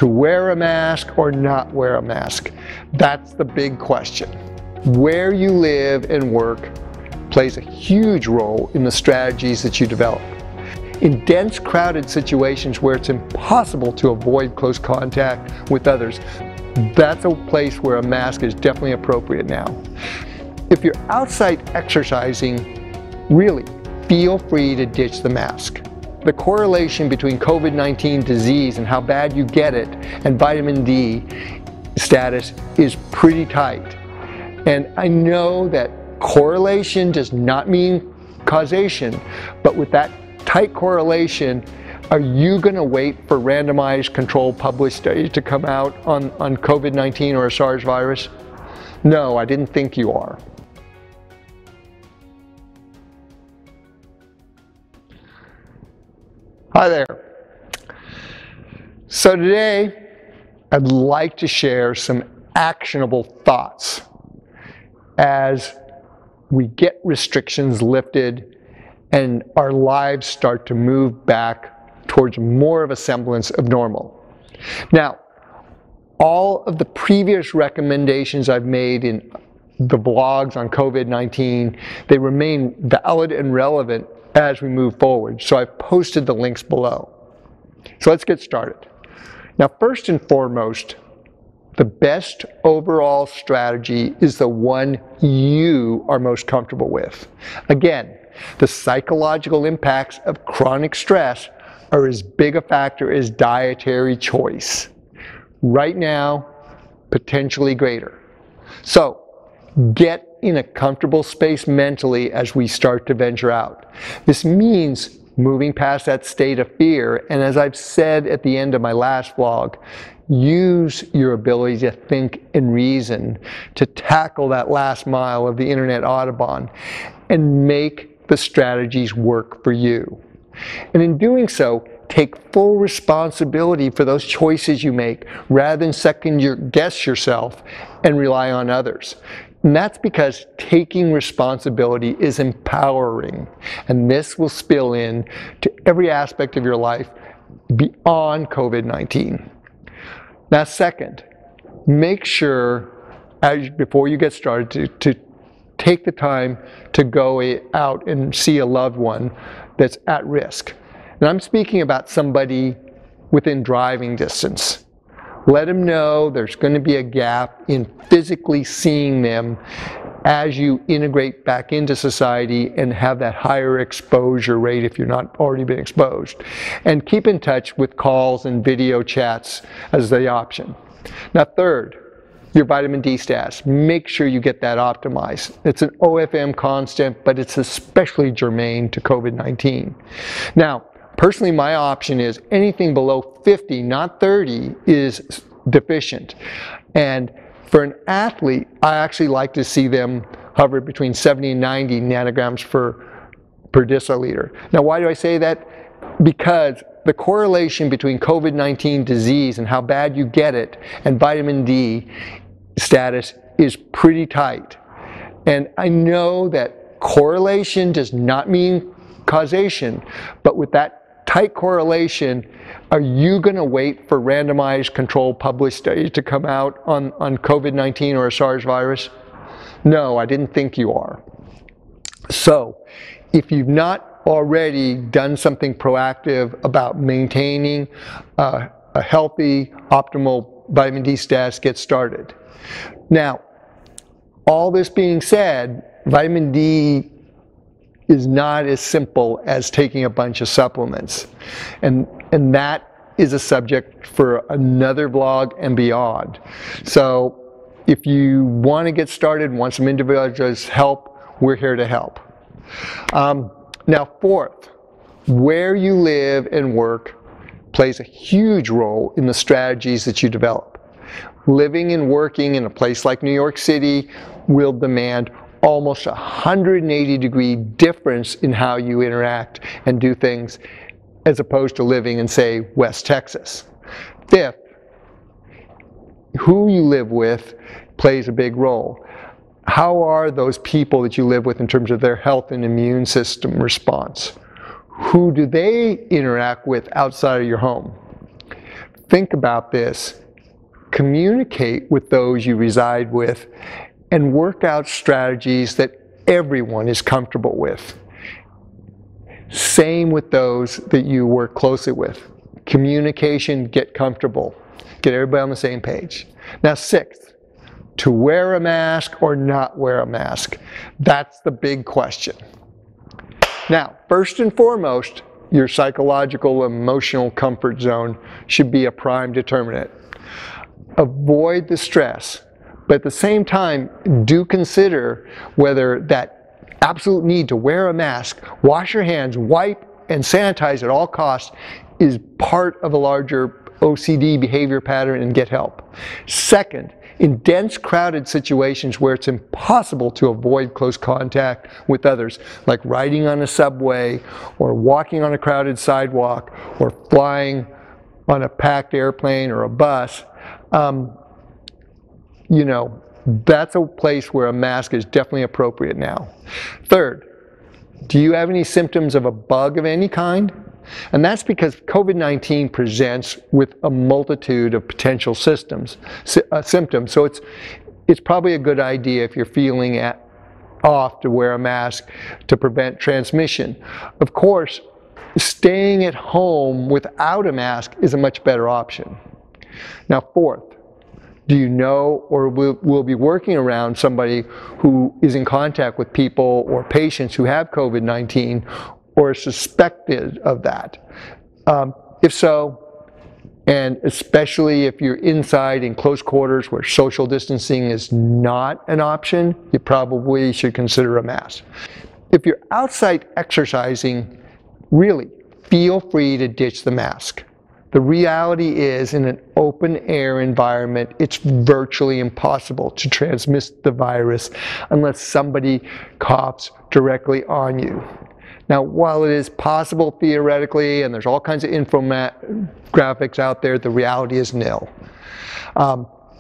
to wear a mask or not wear a mask? That's the big question. Where you live and work plays a huge role in the strategies that you develop. In dense, crowded situations where it's impossible to avoid close contact with others, that's a place where a mask is definitely appropriate now. If you're outside exercising, really feel free to ditch the mask. The correlation between COVID-19 disease and how bad you get it and vitamin D status is pretty tight. And I know that correlation does not mean causation, but with that tight correlation, are you going to wait for randomized controlled published studies to come out on COVID-19 or a SARS virus? No, I didn't think you are. Hi there. So today, I'd like to share some actionable thoughts as we get restrictions lifted and our lives start to move back towards more of a semblance of normal. Now, all of the previous recommendations I've made in the blogs on COVID-19, they remain valid and relevant as we move forward. So I've posted the links below. So let's get started. Now, first and foremost, the best overall strategy is the one you are most comfortable with. Again, the psychological impacts of chronic stress are as big a factor as dietary choice. Right now, potentially greater. So, get in a comfortable space mentally as we start to venture out. This means moving past that state of fear, and as I've said at the end of my last vlog, use your ability to think and reason to tackle that last mile of the internet autobahn and make the strategies work for you. And in doing so, take full responsibility for those choices you make rather than second guess yourself and rely on others. And that's because taking responsibility is empowering, and this will spill in to every aspect of your life beyond COVID-19. Now, second, make sure before you get started to take the time to go out and see a loved one that's at risk. And I'm speaking about somebody within driving distance. Let them know there's going to be a gap in physically seeing them as you integrate back into society and have that higher exposure rate if you're not already been exposed. And keep in touch with calls and video chats as the option. Now, third, your vitamin D status. Make sure you get that optimized. It's an OFM constant, but it's especially germane to COVID-19. Now, personally, my option is anything below 50, not 30, is deficient. And for an athlete, I actually like to see them hover between 70 and 90 nanograms per deciliter. Now, why do I say that? Because the correlation between COVID-19 disease and how bad you get it and vitamin D status is pretty tight. And I know that correlation does not mean causation, but with that tight correlation, are you going to wait for randomized controlled published studies to come out on COVID-19 or a SARS virus? No, I didn't think you are. So, if you've not already done something proactive about maintaining a healthy, optimal vitamin D status, get started. Now, all this being said, vitamin D is not as simple as taking a bunch of supplements. And that is a subject for another vlog and beyond. So if you want to get started, want some individualized help, we're here to help. Now, fourth, where you live and work plays a huge role in the strategies that you develop. Living and working in a place like New York City will demand almost a 180-degree difference in how you interact and do things as opposed to living in, say, West Texas. Fifth, who you live with plays a big role. How are those people that you live with in terms of their health and immune system response? Who do they interact with outside of your home? think about this, communicate with those you reside with, and work out strategies that everyone is comfortable with. Same with those that you work closely with. Communication, get comfortable. Get everybody on the same page. Now, sixth, to wear a mask or not wear a mask. That's the big question. Now, first and foremost, your psychological, emotional comfort zone should be a prime determinant. Avoid the stress, but at the same time, do consider whether that absolute need to wear a mask, wash your hands, wipe, and sanitize at all costs is part of a larger OCD behavior pattern, and get help. Second, in dense, crowded situations where it's impossible to avoid close contact with others, like riding on a subway, or walking on a crowded sidewalk, or flying on a packed airplane or a bus, that's a place where a mask is definitely appropriate now. Third, do you have any symptoms of a bug of any kind? And that's because COVID-19 presents with a multitude of potential symptoms. So it's probably a good idea, if you're feeling off, to wear a mask to prevent transmission. Of course, staying at home without a mask is a much better option. Now, fourth, do you know or will be working around somebody who is in contact with people or patients who have COVID-19 or suspected of that? If so, and especially if you're inside in close quarters where social distancing is not an option, you probably should consider a mask. If you're outside exercising, really feel free to ditch the mask. The reality is, in an open air environment, it's virtually impossible to transmit the virus unless somebody coughs directly on you. Now, while it is possible theoretically, and there's all kinds of infographics out there, the reality is nil.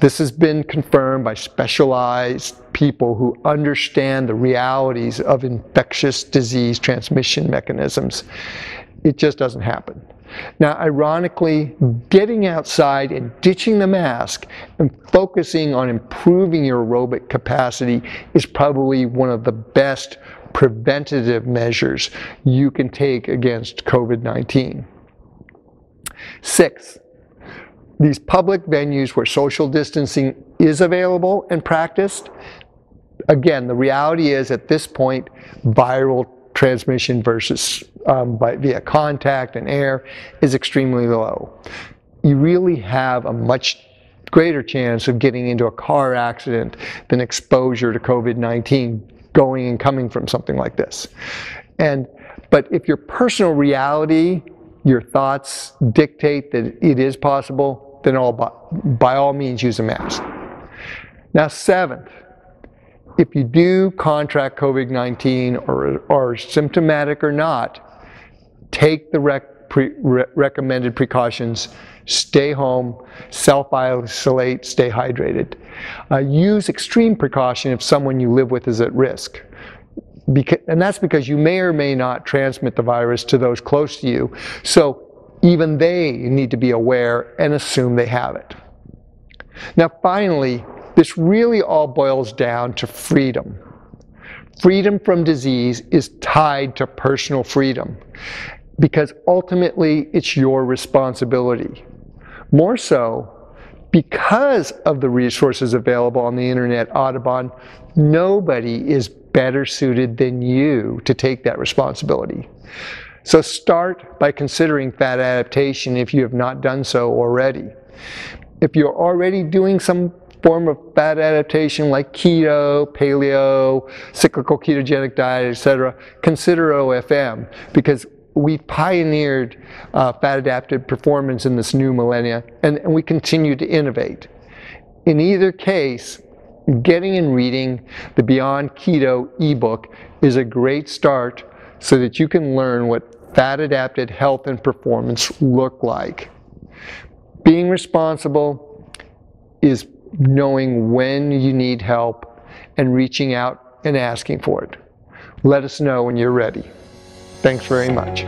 This has been confirmed by specialized people who understand the realities of infectious disease transmission mechanisms. It just doesn't happen. Now, ironically, getting outside and ditching the mask and focusing on improving your aerobic capacity is probably one of the best preventative measures you can take against COVID-19. Sixth, these public venues where social distancing is available and practiced, again, the reality is at this point, viral transmission versus via contact and air is extremely low. You really have a much greater chance of getting into a car accident than exposure to COVID-19 going and coming from something like this. But if your personal reality, your thoughts dictate that it is possible, then by all means use a mask. Now, seventh, if you do contract COVID-19 or are symptomatic or not, take the recommended precautions. Stay home, self-isolate, stay hydrated. Use extreme precaution if someone you live with is at risk. And that's because you may or may not transmit the virus to those close to you. So even they need to be aware and assume they have it. Now, finally, this really all boils down to freedom. Freedom from disease is tied to personal freedom, because ultimately it's your responsibility. More so, because of the resources available on the internet, Autobahn, nobody is better suited than you to take that responsibility. So start by considering fat adaptation if you have not done so already. If you're already doing some form of fat adaptation like keto, paleo, cyclical ketogenic diet, etc., consider OFM, because we pioneered fat adapted performance in this new millennia, and we continue to innovate. In either case, getting and reading the Beyond Keto ebook is a great start so that you can learn what fat adapted health and performance look like. Being responsible is knowing when you need help and reaching out and asking for it. Let us know when you're ready. Thanks very much.